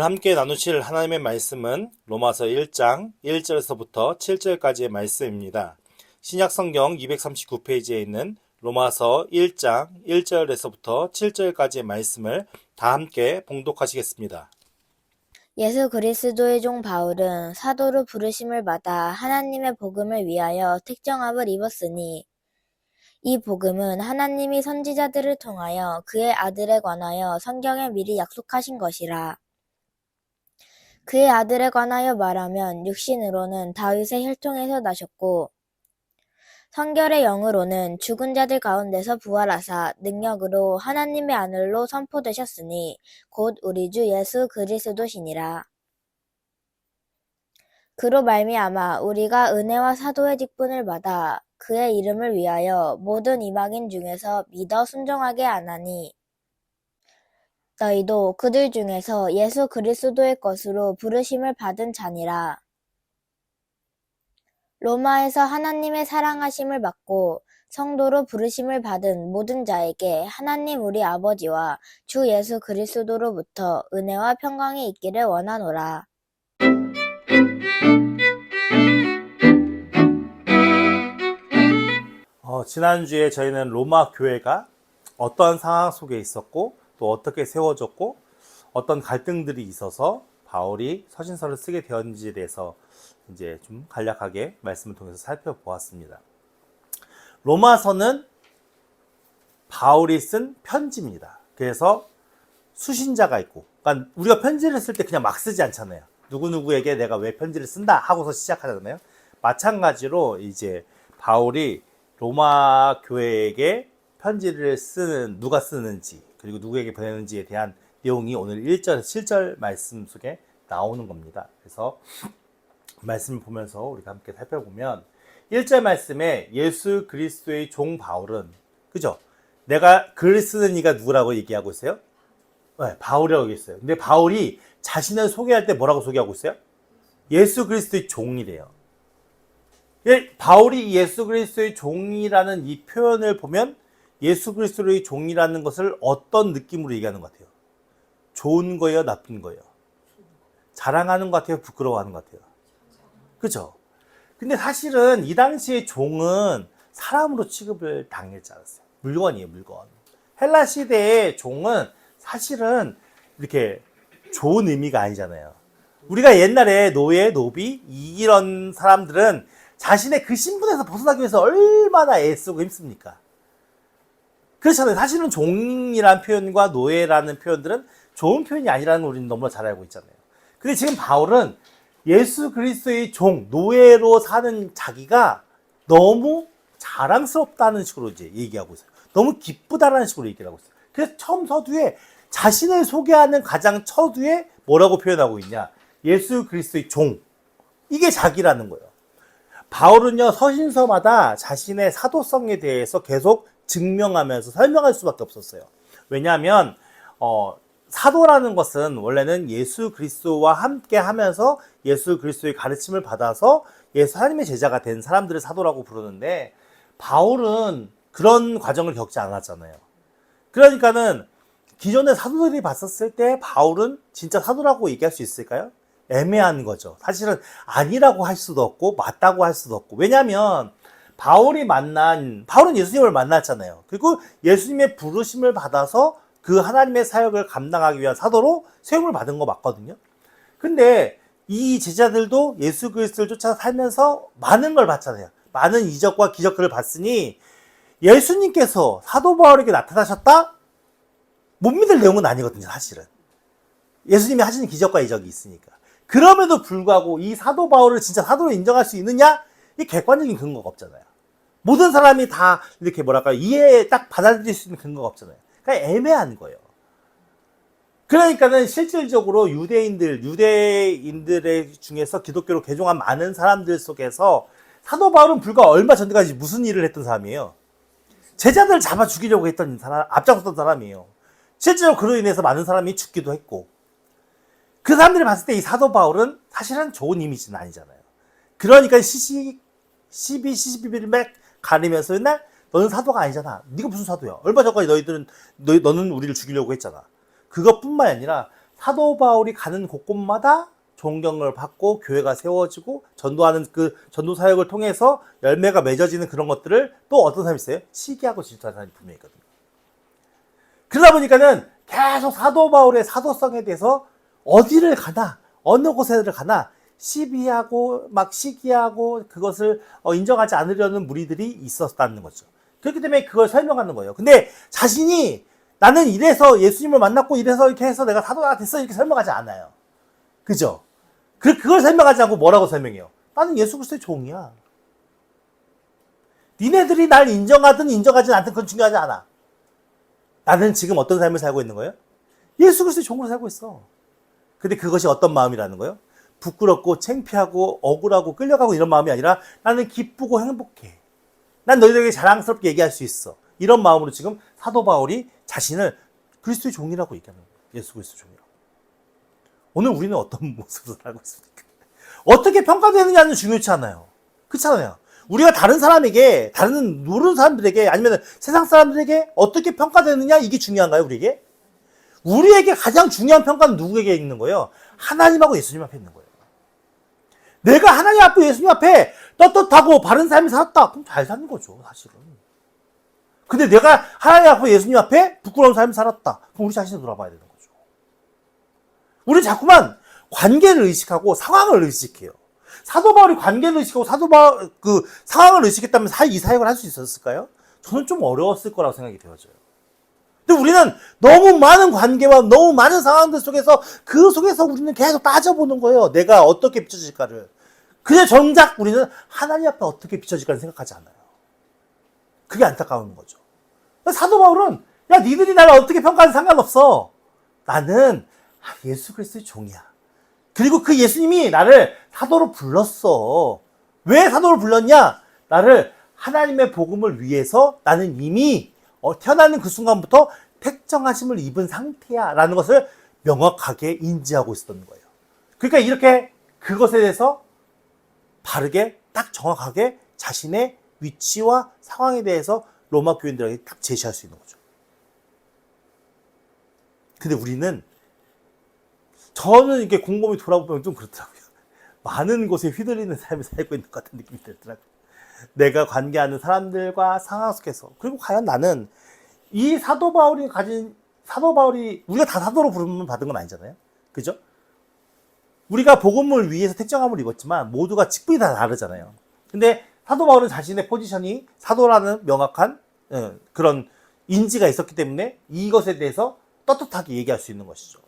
오늘 함께 나누실 하나님의 말씀은 로마서 1장 1절에서부터 7절까지의 말씀입니다. 신약 성경 239페이지에 있는 로마서 1장 1절에서부터 7절까지의 말씀을 다 함께 봉독하시겠습니다. 예수 그리스도의 종 바울은 사도로 부르심을 받아 하나님의 복음을 위하여 택정함을 입었으니 이 복음은 하나님이 선지자들을 통하여 그의 아들에 관하여 성경에 미리 약속하신 것이라. 그의 아들에 관하여 말하면 육신으로는 다윗의 혈통에서 나셨고 성결의 영으로는 죽은 자들 가운데서 부활하사 능력으로 하나님의 아들로 선포되셨으니 곧 우리 주 예수 그리스도시니라. 그로 말미암아 우리가 은혜와 사도의 직분을 받아 그의 이름을 위하여 모든 이방인 중에서 믿어 순종하게 하나니 너희도 그들 중에서 예수 그리스도의 것으로 부르심을 받은 자니라. 로마에서 하나님의 사랑하심을 받고 성도로 부르심을 받은 모든 자에게 하나님 우리 아버지와 주 예수 그리스도로부터 은혜와 평강이 있기를 원하노라. 지난주에 저희는 로마 교회가 어떤 상황 속에 있었고 또 어떻게 세워졌고 어떤 갈등들이 있어서 바울이 서신서를 쓰게 되었는지에 대해서 이제 좀 간략하게 말씀을 통해서 살펴보았습니다. 로마서는 바울이 쓴 편지입니다. 그래서 수신자가 있고, 그러니까 우리가 편지를 쓸 때 그냥 막 쓰지 않잖아요. 누구누구에게 내가 왜 편지를 쓴다 하고서 시작하잖아요. 마찬가지로 이제 바울이 로마 교회에게 편지를 쓰는, 누가 쓰는지, 그리고 누구에게 보내는지에 대한 내용이 오늘 1절에서 7절 말씀 속에 나오는 겁니다. 그래서 말씀을 보면서 우리가 함께 살펴보면 1절 말씀에 예수 그리스도의 종 바울은, 그죠? 내가 글 쓰는 이가 누구라고 얘기하고 있어요? 네, 바울이라고 얘기했어요. 근데 바울이 자신을 소개할 때 뭐라고 소개하고 있어요? 예수 그리스도의 종이래요. 바울이 예수 그리스도의 종이라는 이 표현을 보면 예수 그리스도의 종이라는 것을 어떤 느낌으로 얘기하는 것 같아요? 좋은 거예요? 나쁜 거예요? 자랑하는 것 같아요? 부끄러워하는 것 같아요? 그죠? 근데 사실은 이 당시의 종은 사람으로 취급을 당했지 않았어요. 물건이에요, 물건. 헬라 시대의 종은 사실은 이렇게 좋은 의미가 아니잖아요. 우리가 옛날에 노예, 노비 이런 사람들은 자신의 그 신분에서 벗어나기 위해서 얼마나 애쓰고 힘씁니까? 그렇잖아요. 사실은 종이라는 표현과 노예라는 표현들은 좋은 표현이 아니라는 걸 우리는 너무나 잘 알고 있잖아요. 근데 지금 바울은 예수 그리스도의 종, 노예로 사는 자기가 너무 자랑스럽다는 식으로 이제 얘기하고 있어요. 너무 기쁘다라는 식으로 얘기를 하고 있어요. 그래서 처음 서두에 자신을 소개하는 가장 서두에 뭐라고 표현하고 있냐? 예수 그리스도의 종. 이게 자기라는 거예요. 바울은요, 서신서마다 자신의 사도성에 대해서 계속 증명하면서 설명할 수밖에 없었어요. 왜냐하면 사도라는 것은 원래는 예수 그리스도와 함께 하면서 예수 그리스도의 가르침을 받아서 하나님의 제자가 된 사람들을 사도라고 부르는데, 바울은 그런 과정을 겪지 않았잖아요. 그러니까는 기존의 사도들이 봤었을 때 바울은 진짜 사도라고 얘기할 수 있을까요? 애매한 거죠. 사실은 아니라고 할 수도 없고 맞다고 할 수도 없고. 왜냐하면 바울은 예수님을 만났잖아요. 그리고 예수님의 부르심을 받아서 그 하나님의 사역을 감당하기 위한 사도로 세움을 받은 거 맞거든요. 근데 이 제자들도 예수 그리스도를 쫓아 살면서 많은 걸 봤잖아요. 많은 이적과 기적들을 봤으니 예수님께서 사도 바울에게 나타나셨다? 못 믿을 내용은 아니거든요, 사실은. 예수님이 하시는 기적과 이적이 있으니까. 그럼에도 불구하고 이 사도 바울을 진짜 사도로 인정할 수 있느냐? 이 객관적인 근거가 없잖아요. 모든 사람이 다 이렇게 이해에 딱 받아들일 수 있는 근거가 없잖아요. 그러니까 애매한 거예요. 그러니까는 실질적으로 유대인들의 중에서 기독교로 개종한 많은 사람들 속에서 사도 바울은 불과 얼마 전까지 무슨 일을 했던 사람이에요? 제자들을 잡아 죽이려고 했던 사람, 앞장섰던 사람이에요. 실제로 그로 인해서 많은 사람이 죽기도 했고, 그 사람들이 봤을 때 이 사도 바울은 사실은 좋은 이미지는 아니잖아요. 그러니까 시비를 막 가리면서 맨날 너는 사도가 아니잖아. 네가 무슨 사도야? 얼마 전까지 너는 우리를 죽이려고 했잖아. 그것뿐만 아니라 사도 바울이 가는 곳곳마다 존경을 받고 교회가 세워지고 전도하는 그 전도 사역을 통해서 열매가 맺어지는 그런 것들을 또 어떤 사람이 있어요? 시기하고 질투하는 사람이 분명히 있거든요. 그러다 보니까는 계속 사도 바울의 사도성에 대해서 어디를 가나 어느 곳에를 가나 시비하고 막 시기하고 그것을 인정하지 않으려는 무리들이 있었다는 거죠. 그렇기 때문에 그걸 설명하는 거예요. 근데 자신이 나는 이래서 예수님을 만났고 이래서 이렇게 해서 내가 사도가 됐어 이렇게 설명하지 않아요. 그죠? 그걸 설명하지 않고 뭐라고 설명해요? 나는 예수 그리스도의 종이야. 니네들이 날 인정하든 인정하지 않든 그건 중요하지 않아. 나는 지금 어떤 삶을 살고 있는 거예요? 예수 그리스도의 종으로 살고 있어. 근데 그것이 어떤 마음이라는 거예요? 부끄럽고 창피하고 억울하고 끌려가고 이런 마음이 아니라 나는 기쁘고 행복해. 난 너희들에게 자랑스럽게 얘기할 수 있어. 이런 마음으로 지금 사도 바울이 자신을 그리스도의 종이라고 얘기하는 거예요. 예수 그리스도의 종이라고. 오늘 우리는 어떤 모습으로 살고 있습니까? 어떻게 평가되느냐는 중요치 않아요. 그렇잖아요. 우리가 다른 사람에게, 다른 모르는 사람들에게 아니면 세상 사람들에게 어떻게 평가되느냐 이게 중요한가요, 우리에게? 우리에게 가장 중요한 평가는 누구에게 있는 거예요? 하나님하고 예수님 앞에 있는 거예요. 내가 하나님 앞에 예수님 앞에 떳떳하고 바른 삶을 살았다. 그럼 잘 사는 거죠, 사실은. 근데 내가 하나님 앞에 예수님 앞에 부끄러운 삶을 살았다. 그럼 우리 자신을 돌아봐야 되는 거죠. 우리 자꾸만 관계를 의식하고 상황을 의식해요. 사도 바울이 관계를 의식하고 상황을 의식했다면 이 사역을 할 수 있었을까요? 저는 좀 어려웠을 거라고 생각이 되어져요. 근데 우리는 너무 많은 관계와 너무 많은 상황들 속에서 그 속에서 우리는 계속 따져보는 거예요. 내가 어떻게 비춰질까를. 그냥 정작 우리는 하나님 앞에 어떻게 비춰질까를 생각하지 않아요. 그게 안타까운 거죠. 사도 바울은 야 니들이 나를 어떻게 평가하든 상관없어. 나는 예수 그리스도의 종이야. 그리고 그 예수님이 나를 사도로 불렀어. 왜 사도로 불렀냐? 나를 하나님의 복음을 위해서 나는 이미 태어나는 그 순간부터 택정하심을 입은 상태야 라는 것을 명확하게 인지하고 있었던 거예요. 그러니까 이렇게 그것에 대해서 바르게 딱 정확하게 자신의 위치와 상황에 대해서 로마 교인들에게 딱 제시할 수 있는 거죠. 근데 우리는 저는 이렇게 곰곰이 돌아보면 좀 그렇더라고요. 많은 곳에 휘둘리는 삶을 살고 있는 것 같은 느낌이 들더라고요. 내가 관계하는 사람들과 상황 속에서. 그리고 과연 나는 이 사도 바울이 우리가 다 사도로 부름을 받은 건 아니잖아요. 그죠? 우리가 복음을 위해서 택정함을 입었지만 모두가 직분이 다 다르잖아요. 근데 사도 바울은 자신의 포지션이 사도라는 명확한 그런 인지가 있었기 때문에 이것에 대해서 떳떳하게 얘기할 수 있는 것이죠.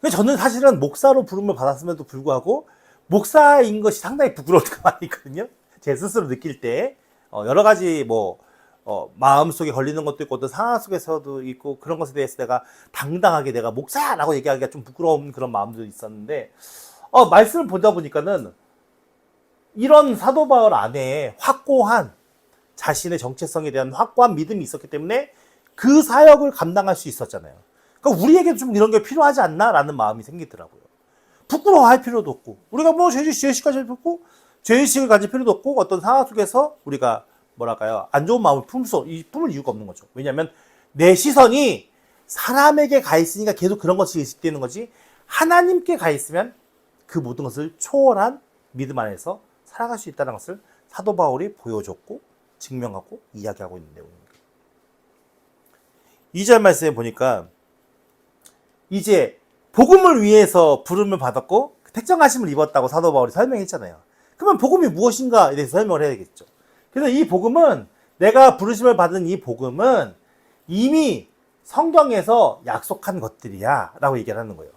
근데 저는 사실은 목사로 부름을 받았음에도 불구하고 목사인 것이 상당히 부끄러운 때가 많이 있거든요. 제 스스로 느낄 때 여러 가지 마음속에 걸리는 것도 있고 어떤 상황 속에서도 있고 그런 것에 대해서 내가 당당하게 내가 목사라고 얘기하기가 좀 부끄러운 그런 마음도 있었는데 말씀을 보다 보니까는 이런 사도 바울 안에 확고한 자신의 정체성에 대한 확고한 믿음이 있었기 때문에 그 사역을 감당할 수 있었잖아요. 그러니까 우리에게 좀 이런 게 필요하지 않나라는 마음이 생기더라고요. 부끄러워할 필요도 없고 우리가 죄의식까지 없고 죄의식을 가질 필요도 없고 어떤 상황 속에서 우리가 안 좋은 마음을 품을 이유가 없는 거죠. 왜냐하면 내 시선이 사람에게 가 있으니까 계속 그런 것이 의식되는 거지 하나님께 가 있으면 그 모든 것을 초월한 믿음 안에서 살아갈 수 있다는 것을 사도 바울이 보여줬고 증명하고 이야기하고 있는 내용입니다. 2절 말씀에 보니까 이제 복음을 위해서 부름을 받았고 택정하심을 입었다고 사도 바울이 설명했잖아요. 그러면 복음이 무엇인가에 대해서 설명을 해야겠죠. 그래서 이 복음은 내가 부르심을 받은 이 복음은 이미 성경에서 약속한 것들이야 라고 얘기를 하는 거예요.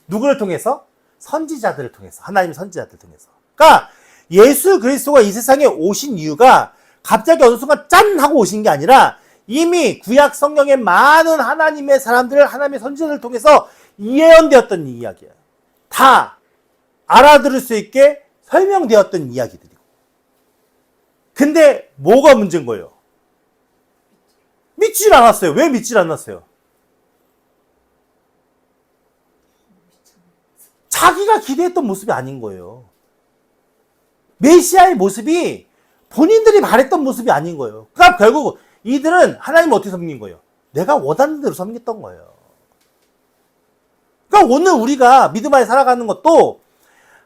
누구를 통해서? 선지자들을 통해서. 하나님의 선지자들을 통해서. 그러니까 예수 그리스도가 이 세상에 오신 이유가 갑자기 어느 순간 짠 하고 오신 게 아니라 이미 구약 성경의 많은 하나님의 사람들을 하나님의 선지자들을 통해서 예언되었던 이야기예요. 다 알아들을 수 있게 설명되었던 이야기들이고. 근데 뭐가 문제인 거예요? 믿질 않았어요. 왜 믿질 않았어요? 자기가 기대했던 모습이 아닌 거예요. 메시아의 모습이 본인들이 바랬던 모습이 아닌 거예요. 그러니까 결국 이들은 하나님을 어떻게 섬긴 거예요? 내가 원하는 대로 섬겼던 거예요. 그러니까 오늘 우리가 믿음 안에 살아가는 것도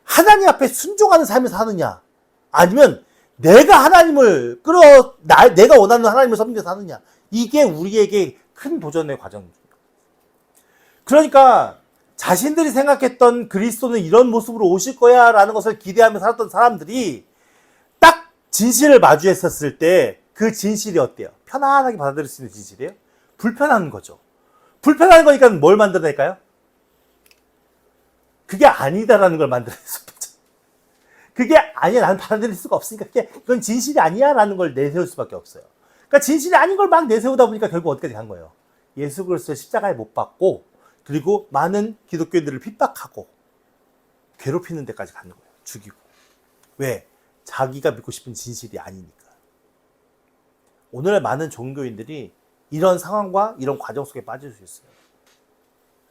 하나님 앞에 순종하는 삶을 사느냐, 아니면 내가 하나님을 내가 원하는 하나님을 섬기며 사느냐, 이게 우리에게 큰 도전의 과정입니다. 그러니까 자신들이 생각했던 그리스도는 이런 모습으로 오실 거야 라는 것을 기대하며 살았던 사람들이 딱 진실을 마주했었을 때 그 진실이 어때요? 편안하게 받아들일 수 있는 진실이에요? 불편한 거죠. 불편한 거니까 뭘 만들어낼까요? 그게 아니다라는 걸 만들어낼 수 없죠. 그게 아니야, 나는 받아들일 수가 없으니까 그건 진실이 아니야 라는 걸 내세울 수밖에 없어요. 그러니까 진실이 아닌 걸 막 내세우다 보니까 결국 어디까지 간 거예요? 예수 그리스도의 십자가에 못 박고, 그리고 많은 기독교인들을 핍박하고 괴롭히는 데까지 가는 거예요. 죽이고. 왜? 자기가 믿고 싶은 진실이 아니니까. 오늘의 많은 종교인들이 이런 상황과 이런 과정 속에 빠질 수 있어요.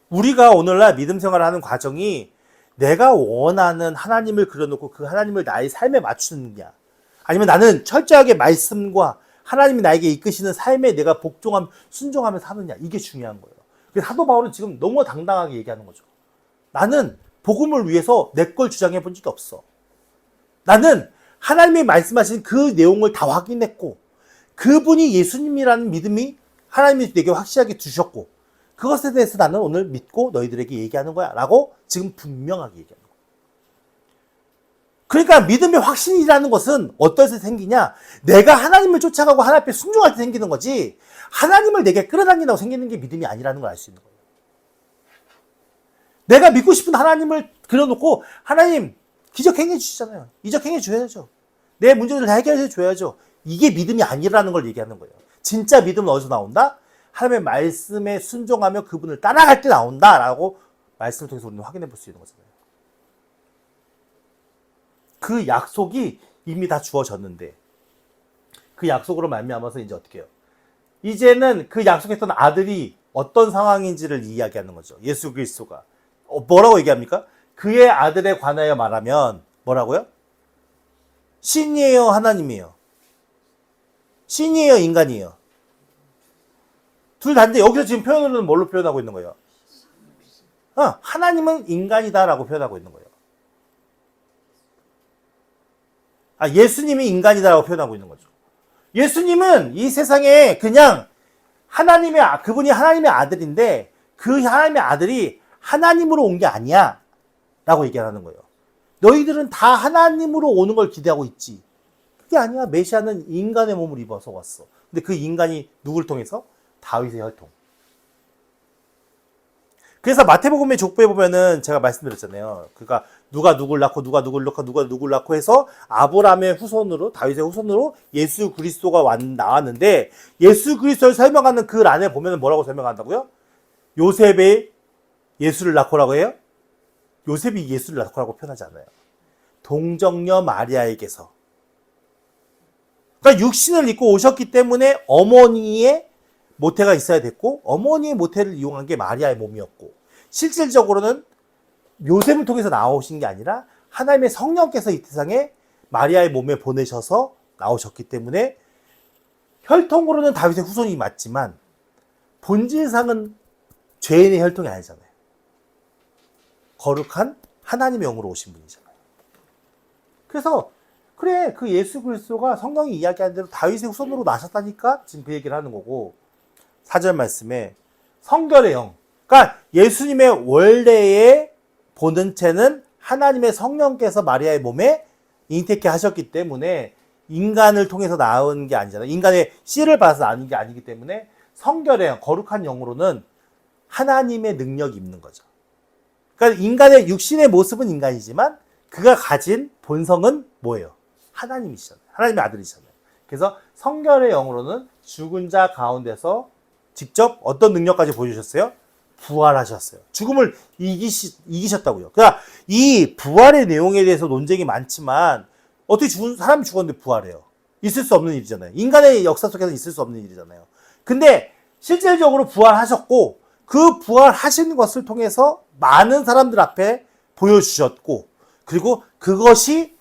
우리가 오늘날 믿음 생활을 하는 과정이 내가 원하는 하나님을 그려놓고 그 하나님을 나의 삶에 맞추느냐, 아니면 나는 철저하게 말씀과 하나님이 나에게 이끄시는 삶에 내가 순종하며 사느냐, 이게 중요한 거예요. 그래서 사도 바울은 지금 너무 당당하게 얘기하는 거죠. 나는 복음을 위해서 내 걸 주장해 본 적이 없어. 나는 하나님이 말씀하신 그 내용을 다 확인했고, 그분이 예수님이라는 믿음이 하나님이 내게 확실하게 주셨고, 그것에 대해서 나는 오늘 믿고 너희들에게 얘기하는 거야 라고 지금 분명하게 얘기하는 거예요. 그러니까 믿음의 확신이라는 것은 어떨 때 생기냐, 내가 하나님을 쫓아가고 하나님 앞에 순종할 때 생기는 거지, 하나님을 내게 끌어당긴다고 생기는 게 믿음이 아니라는 걸 알 수 있는 거예요. 내가 믿고 싶은 하나님을 그려놓고, 하나님 기적 행해 주시잖아요. 이적 행해 줘야죠. 내 문제를 다 해결해 줘야죠. 이게 믿음이 아니라는 걸 얘기하는 거예요. 진짜 믿음은 어디서 나온다? 하나님의 말씀에 순종하며 그분을 따라갈 때 나온다라고 말씀을 통해서 우리는 확인해 볼 수 있는 거잖아요. 그 약속이 이미 다 주어졌는데, 그 약속으로 말미암아서 이제 어떻게 해요? 이제는 그 약속했던 아들이 어떤 상황인지를 이야기하는 거죠. 예수 그리스도가 뭐라고 얘기합니까? 그의 아들에 관하여 말하면 뭐라고요? 신이에요, 하나님이에요? 신이에요, 인간이에요? 둘 다인데 여기서 지금 표현으로는 뭘로 표현하고 있는 거예요? 하나님은 인간이다라고 표현하고 있는 거예요. 예수님이 인간이다라고 표현하고 있는 거죠. 예수님은 이 세상에 그냥 그분이 하나님의 아들인데, 그 하나님의 아들이 하나님으로 온 게 아니야 라고 얘기하는 거예요. 너희들은 다 하나님으로 오는 걸 기대하고 있지. 그게 아니야. 메시아는 인간의 몸을 입어서 왔어. 근데 그 인간이 누구를 통해서? 다윗의 혈통. 그래서 마태복음의 족보에 보면은 제가 말씀드렸잖아요. 그러니까 누가 누굴 낳고 누가 누굴 낳고 누가 누굴 낳고 해서 아브라함의 후손으로, 다윗의 후손으로 예수 그리스도가 나왔는데, 예수 그리스도를 설명하는 그 란에 보면은 뭐라고 설명한다고요? 요셉의 예수를 낳고라고 해요? 요셉이 예수를 낳고라고 표현하지 않아요. 동정녀 마리아에게서. 그러니까 육신을 입고 오셨기 때문에 어머니의 모태가 있어야 됐고, 어머니의 모태를 이용한 게 마리아의 몸이었고, 실질적으로는 요셉을 통해서 나오신 게 아니라 하나님의 성령께서 이 세상에 마리아의 몸에 보내셔서 나오셨기 때문에, 혈통으로는 다윗의 후손이 맞지만 본질상은 죄인의 혈통이 아니잖아요. 거룩한 하나님의 영으로 오신 분이잖아요. 그래서 그래, 그 예수 그리스도가 성경이 이야기한 대로 다윗의 후손으로 나셨다니까 지금 그 얘기를 하는 거고, 4절 말씀에 성결의 영, 그러니까 예수님의 원래의 본체는 하나님의 성령께서 마리아의 몸에 잉태케 하셨기 때문에 인간을 통해서 나온 게 아니잖아요. 인간의 씨를 받아서 나온 게 아니기 때문에 성결의 영, 거룩한 영으로는 하나님의 능력이 있는 거죠. 그러니까 인간의 육신의 모습은 인간이지만 그가 가진 본성은 뭐예요? 하나님이시잖아요. 하나님의 아들이시잖아요. 그래서 성결의 영으로는 죽은 자 가운데서 직접 어떤 능력까지 보여주셨어요? 부활하셨어요. 죽음을 이기셨다고요. 그러니까 이 부활의 내용에 대해서 논쟁이 많지만, 어떻게 사람이 죽었는데 부활해요? 있을 수 없는 일이잖아요. 인간의 역사 속에서 있을 수 없는 일이잖아요. 근데 실질적으로 부활하셨고, 그 부활하신 것을 통해서 많은 사람들 앞에 보여주셨고, 그리고 그것이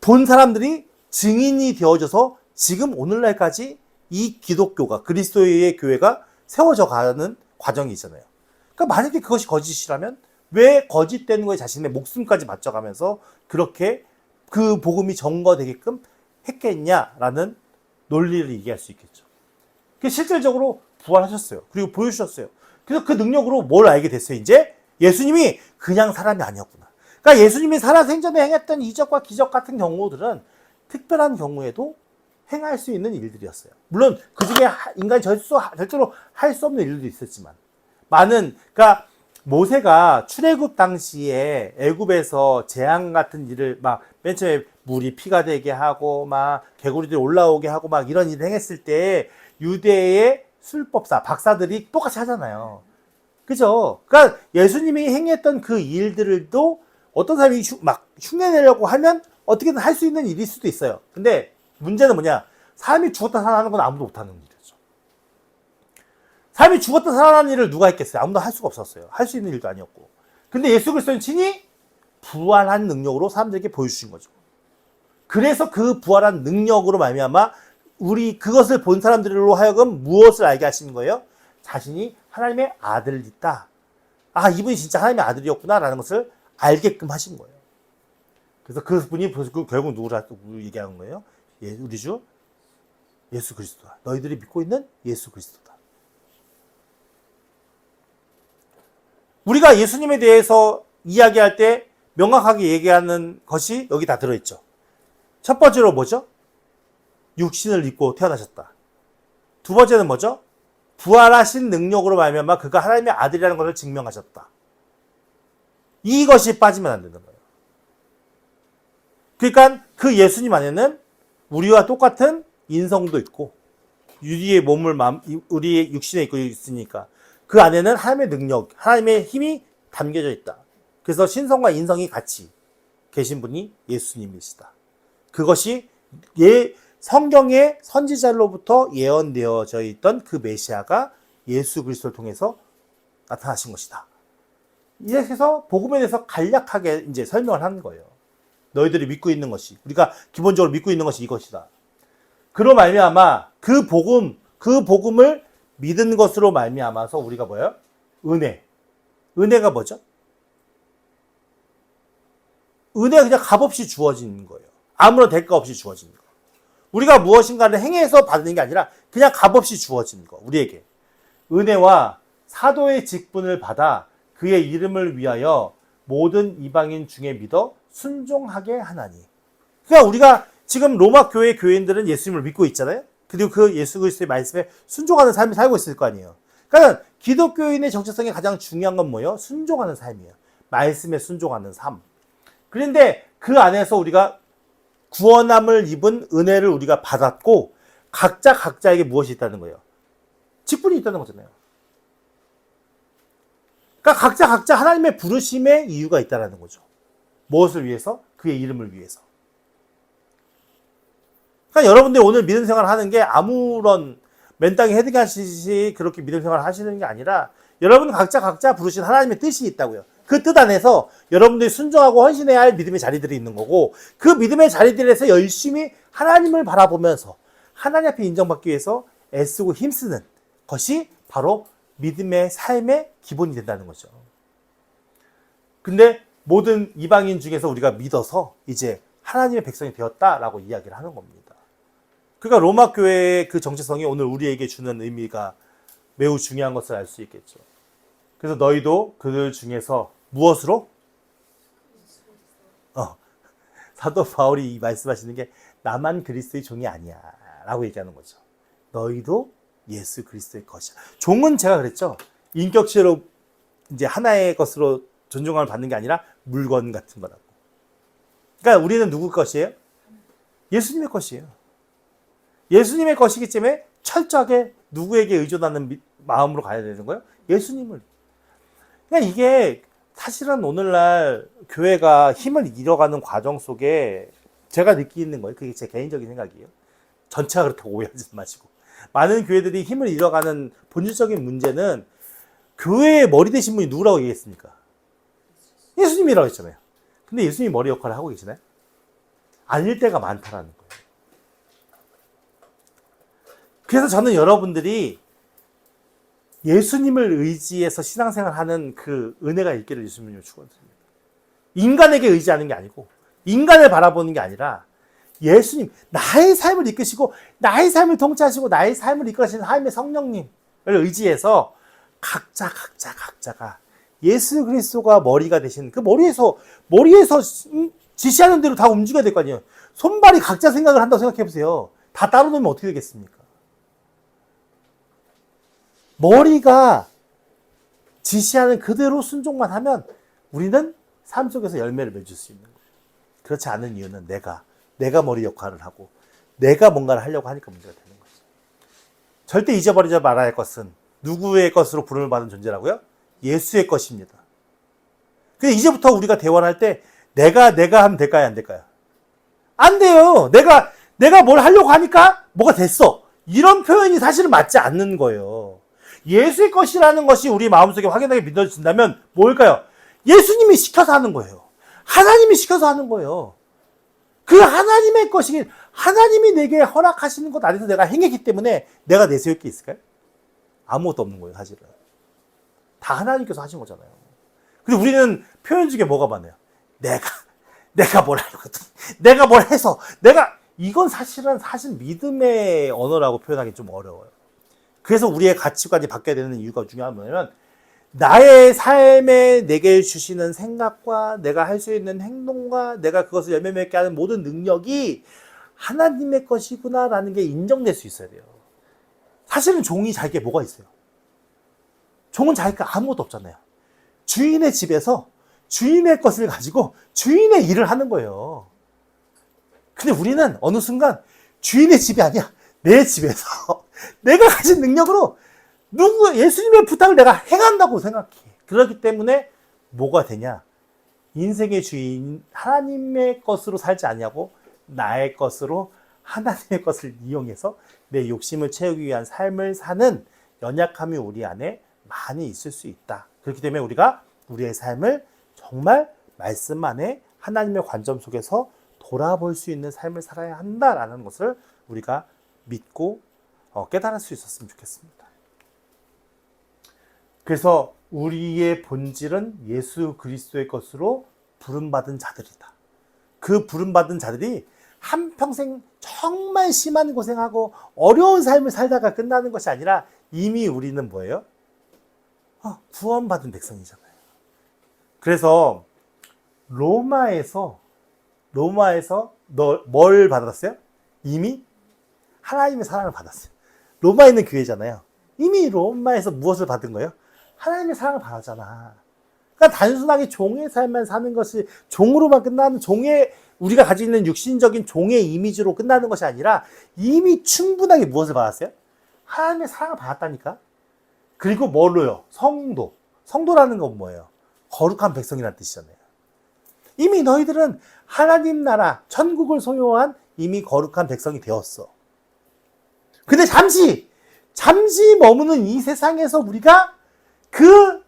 본 사람들이 증인이 되어져서 지금 오늘날까지 이 기독교가, 그리스도의 교회가 세워져 가는 과정이 있잖아요. 그러니까 만약에 그것이 거짓이라면 왜 거짓되는 거에 자신의 목숨까지 바쳐가면서 그렇게 그 복음이 전거되게끔 했겠냐라는 논리를 얘기할 수 있겠죠. 실질적으로 부활하셨어요. 그리고 보여주셨어요. 그래서 그 능력으로 뭘 알게 됐어요. 이제 예수님이 그냥 사람이 아니었구나. 그러니까 예수님이 살아생전에 행했던 이적과 기적 같은 경우들은 특별한 경우에도 행할 수 있는 일들이었어요. 물론 그 중에 인간이 절대로 할 수 없는 일들도 있었지만 그러니까 모세가 출애굽 당시에 애굽에서 재앙 같은 일을 막 맨 처음에 물이 피가 되게 하고 막 개구리들이 올라오게 하고 막 이런 일을 행했을 때 유대의 술법사, 박사들이 똑같이 하잖아요. 그죠? 그러니까 예수님이 행했던 그 일들도 어떤 사람이 막 흉내내려고 하면 어떻게든 할 수 있는 일일 수도 있어요. 근데 문제는 뭐냐? 사람이 죽었다 살아나는 건 아무도 못하는 일이죠. 사람이 죽었다 살아나는 일을 누가 했겠어요? 아무도 할 수가 없었어요. 할 수 있는 일도 아니었고. 근데 예수 그리스도는 친히 부활한 능력으로 사람들에게 보여주신 거죠. 그래서 그 부활한 능력으로 말미암아 우리 그것을 본 사람들로 하여금 무엇을 알게 하시는 거예요? 자신이 하나님의 아들이다. 아, 이분이 진짜 하나님의 아들이었구나라는 것을 알게끔 하신 거예요. 그래서 그분이 결국 누구라고 얘기하는 거예요? 우리 주 예수 그리스도다. 너희들이 믿고 있는 예수 그리스도다. 우리가 예수님에 대해서 이야기할 때 명확하게 얘기하는 것이 여기 다 들어있죠. 첫 번째로 뭐죠? 육신을 입고 태어나셨다. 두 번째는 뭐죠? 부활하신 능력으로 말미암아 그가 하나님의 아들이라는 것을 증명하셨다. 이것이 빠지면 안 되는 거예요. 그러니까 그 예수님 안에는 우리와 똑같은 인성도 있고 우리의 우리의 육신에 있고 있으니까 그 안에는 하나님의 능력, 하나님의 힘이 담겨져 있다. 그래서 신성과 인성이 같이 계신 분이 예수님이시다. 그것이 성경의 선지자로부터 예언되어져 있던 그 메시아가 예수 그리스도를 통해서 나타나신 것이다. 이렇게 해서 복음에 대해서 간략하게 이제 설명을 하는 거예요. 너희들이 믿고 있는 것이, 우리가 기본적으로 믿고 있는 것이 이것이다. 그로 말미암아 그 복음을 믿은 것으로 말미암아서 우리가 뭐예요? 은혜가 뭐죠? 은혜가 그냥 값없이 주어지는 거예요. 아무런 대가 없이 주어지는 거. 우리가 무엇인가를 행해서 받는 게 아니라 그냥 값없이 주어지는 거. 우리에게 은혜와 사도의 직분을 받아 그의 이름을 위하여 모든 이방인 중에 믿어 순종하게 하나니. 그러니까 우리가 지금 로마 교회 교인들은 예수님을 믿고 있잖아요. 그리고 그 예수 그리스도의 말씀에 순종하는 삶을 살고 있을 거 아니에요. 그러니까 기독교인의 정체성이 가장 중요한 건 뭐예요? 순종하는 삶이에요. 말씀에 순종하는 삶. 그런데 그 안에서 우리가 구원함을 입은 은혜를 우리가 받았고 각자에게 무엇이 있다는 거예요? 직분이 있다는 거잖아요. 그러니까 각자 하나님의 부르심의 이유가 있다는 거죠. 무엇을 위해서? 그의 이름을 위해서. 그러니까 여러분들이 오늘 믿음 생활을 하는 게 아무런 맨땅에 헤딩하시듯이 그렇게 믿음 생활을 하시는 게 아니라 여러분 각자 부르신 하나님의 뜻이 있다고요. 그 뜻 안에서 여러분들이 순종하고 헌신해야 할 믿음의 자리들이 있는 거고 그 믿음의 자리들에서 열심히 하나님을 바라보면서 하나님 앞에 인정받기 위해서 애쓰고 힘쓰는 것이 바로 믿음의 삶의 기본이 된다는 거죠. 근데 모든 이방인 중에서 우리가 믿어서 이제 하나님의 백성이 되었다라고 이야기를 하는 겁니다. 그러니까 로마 교회의 그 정체성이 오늘 우리에게 주는 의미가 매우 중요한 것을 알 수 있겠죠. 그래서 너희도 그들 중에서 무엇으로? 사도 바울이 말씀하시는 게 나만 그리스도의 종이 아니야 라고 얘기하는 거죠. 너희도 예수 그리스도의 것이야. 종은 제가 그랬죠. 인격체로 이제 하나의 것으로 존중함을 받는 게 아니라 물건 같은 거라고. 그러니까 우리는 누구 것이에요? 예수님의 것이에요. 예수님의 것이기 때문에 철저하게 누구에게 의존하는 마음으로 가야 되는 거예요? 예수님을. 그러니까 이게 사실은 오늘날 교회가 힘을 잃어가는 과정 속에 제가 느끼는 거예요. 그게 제 개인적인 생각이에요. 전체가 그렇다고 오해하지 마시고. 많은 교회들이 힘을 잃어가는 본질적인 문제는 교회의 머리 되신 분이 누구라고 얘기했습니까? 예수님이라고 했잖아요. 근데 예수님이 머리 역할을 하고 계시나요? 아닐 때가 많다라는 거예요. 그래서 저는 여러분들이 예수님을 의지해서 신앙생활하는 그 은혜가 있기를 예수님을 축원드립니다. 인간에게 의지하는 게 아니고 인간을 바라보는 게 아니라 예수님, 나의 삶을 이끄시고 나의 삶을 통치하시고 나의 삶을 이끌어가시는 하나님의 성령님을 의지해서 각자가 예수 그리스도가 머리가 되신 그 머리에서 지시하는 대로 다 움직여야 될 거 아니에요. 손발이 각자 생각을 한다고 생각해 보세요. 다 따로 놓으면 어떻게 되겠습니까? 머리가 지시하는 그대로 순종만 하면 우리는 삶 속에서 열매를 맺을 수 있는 거예요. 그렇지 않은 이유는 내가 머리 역할을 하고 내가 뭔가를 하려고 하니까 문제가 되는 거죠. 절대 잊어버리지 말아야 할 것은 누구의 것으로 부름을 받은 존재라고요? 예수의 것입니다. 근데 이제부터 우리가 대화를 할 때 내가 하면 될까요? 안 될까요? 안 돼요. 내가 뭘 하려고 하니까 뭐가 됐어. 이런 표현이 사실은 맞지 않는 거예요. 예수의 것이라는 것이 우리 마음속에 확연하게 믿어진다면 뭘까요? 예수님이 시켜서 하는 거예요. 하나님이 시켜서 하는 거예요. 그 하나님의 것이긴 하나님이 내게 허락하시는 것 안에서 내가 행했기 때문에 내가 내세울 게 있을까요? 아무것도 없는 거예요, 사실은. 다 하나님께서 하신 거잖아요. 근데 우리는 표현 중에 뭐가 많아요? 내가 뭘 하려거든. 내가 뭘 해서, 이건 사실 믿음의 언어라고 표현하기 좀 어려워요. 그래서 우리의 가치관이 바뀌어야 되는 이유가 중요한 뭐냐면, 나의 삶에 내게 주시는 생각과 내가 할 수 있는 행동과 내가 그것을 열매 맺게 하는 모든 능력이 하나님의 것이구나라는 게 인정될 수 있어야 돼요. 사실은 종이 자기게 뭐가 있어요? 종은 자기가 아무것도 없잖아요. 주인의 집에서 주인의 것을 가지고 주인의 일을 하는 거예요. 근데 우리는 어느 순간 주인의 집이 아니야. 내 집에서 내가 가진 능력으로 예수님의 부탁을 내가 행한다고 생각해. 그렇기 때문에 뭐가 되냐? 인생의 주인 하나님의 것으로 살지 않냐고 나의 것으로 하나님의 것을 이용해서 내 욕심을 채우기 위한 삶을 사는 연약함이 우리 안에 많이 있을 수 있다. 그렇기 때문에 우리가 우리의 삶을 정말 말씀 안에 하나님의 관점 속에서 돌아볼 수 있는 삶을 살아야 한다라는 것을 우리가 믿고 깨달을 수 있었으면 좋겠습니다. 그래서 우리의 본질은 예수 그리스도의 것으로 부름받은 자들이다. 그 부름받은 자들이 한평생 정말 심한 고생하고 어려운 삶을 살다가 끝나는 것이 아니라 이미 우리는 뭐예요? 구원받은 백성이잖아요. 그래서 로마에서 뭘 받았어요? 이미 하나님의 사랑을 받았어요. 로마에 있는 교회잖아요. 이미 로마에서 무엇을 받은 거예요? 하나님의 사랑을 받았잖아. 그러니까 단순하게 종의 삶만 사는 것이 종으로만 끝나는 우리가 가지고 있는 육신적인 종의 이미지로 끝나는 것이 아니라 이미 충분하게 무엇을 받았어요? 하나님의 사랑을 받았다니까. 그리고 뭘로요? 성도. 성도라는 건 뭐예요? 거룩한 백성이라는 뜻이잖아요. 이미 너희들은 하나님 나라, 천국을 소유한 이미 거룩한 백성이 되었어. 근데 잠시 머무는 이 세상에서 우리가 그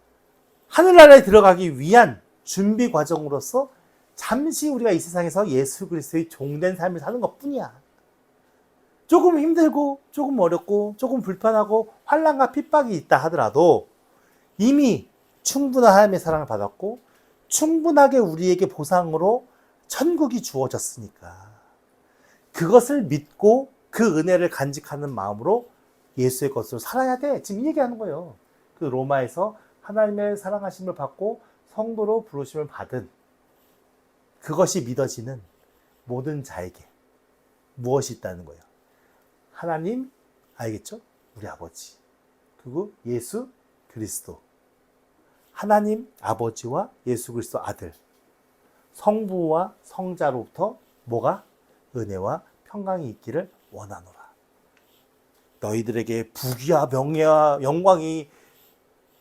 하늘나라에 들어가기 위한 준비 과정으로서 잠시 우리가 이 세상에서 예수 그리스도의 종된 삶을 사는 것뿐이야. 조금 힘들고 조금 어렵고 조금 불편하고 환난과 핍박이 있다 하더라도 이미 충분한 하나님의 사랑을 받았고 충분하게 우리에게 보상으로 천국이 주어졌으니까 그것을 믿고 그 은혜를 간직하는 마음으로 예수의 것으로 살아야 돼. 지금 이 얘기하는 거예요. 그 로마에서 하나님의 사랑하심을 받고 성도로 부르심을 받은 그것이 믿어지는 모든 자에게 무엇이 있다는 거예요? 하나님, 알겠죠? 우리 아버지. 그리고 예수 그리스도. 하나님 아버지와 예수 그리스도 아들. 성부와 성자로부터 뭐가? 은혜와 평강이 있기를 원하노라. 너희들에게 부귀와 명예와 영광이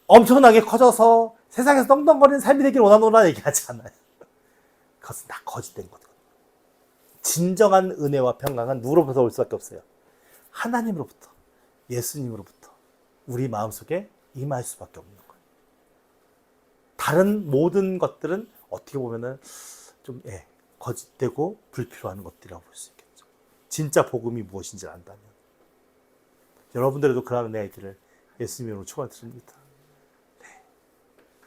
엄청나게 커져서 세상에서 떵떵거리는 삶이 되기를 원하노라 얘기하지 않아요. 그것은 다 거짓된 거거든요. 진정한 은혜와 평강은 누구로부터 올 수밖에 없어요? 하나님으로부터, 예수님으로부터 우리 마음속에 임할 수밖에 없는 거예요. 다른 모든 것들은 어떻게 보면은 좀 거짓되고 불필요한 것들이라고 볼 수 있겠죠. 진짜 복음이 무엇인지 안다면 여러분들에도 그런 은혜가 있기를 예수님으로 축원드립니다. 네.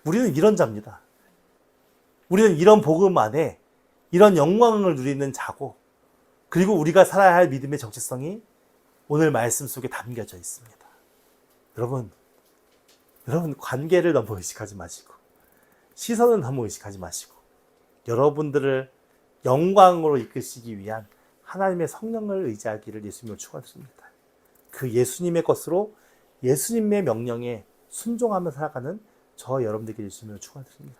우리는 이런 자입니다. 우리는 이런 복음 안에 이런 영광을 누리는 자고, 그리고 우리가 살아야 할 믿음의 정체성이 오늘 말씀 속에 담겨져 있습니다. 여러분 관계를 너무 의식하지 마시고, 시선은 너무 의식하지 마시고, 여러분들을 영광으로 이끄시기 위한 하나님의 성령을 의지하기를 예수님으로 축원드립니다. 그 예수님의 것으로 예수님의 명령에 순종하며 살아가는 저 여러분들께 예수님으로 축원드립니다.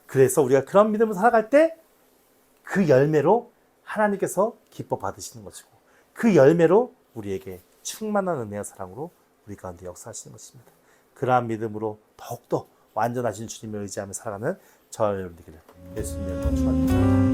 그래서 우리가 그런 믿음으로 살아갈 때 그 열매로 하나님께서 기뻐 받으시는 것이고, 그 열매로 우리에게 충만한 은혜와 사랑으로 우리 가운데 역사하시는 것입니다. 그러한 믿음으로 더욱더 완전하신 주님을 의지하며 살아가는 저 여러분들께 예수님의 축원드립니다.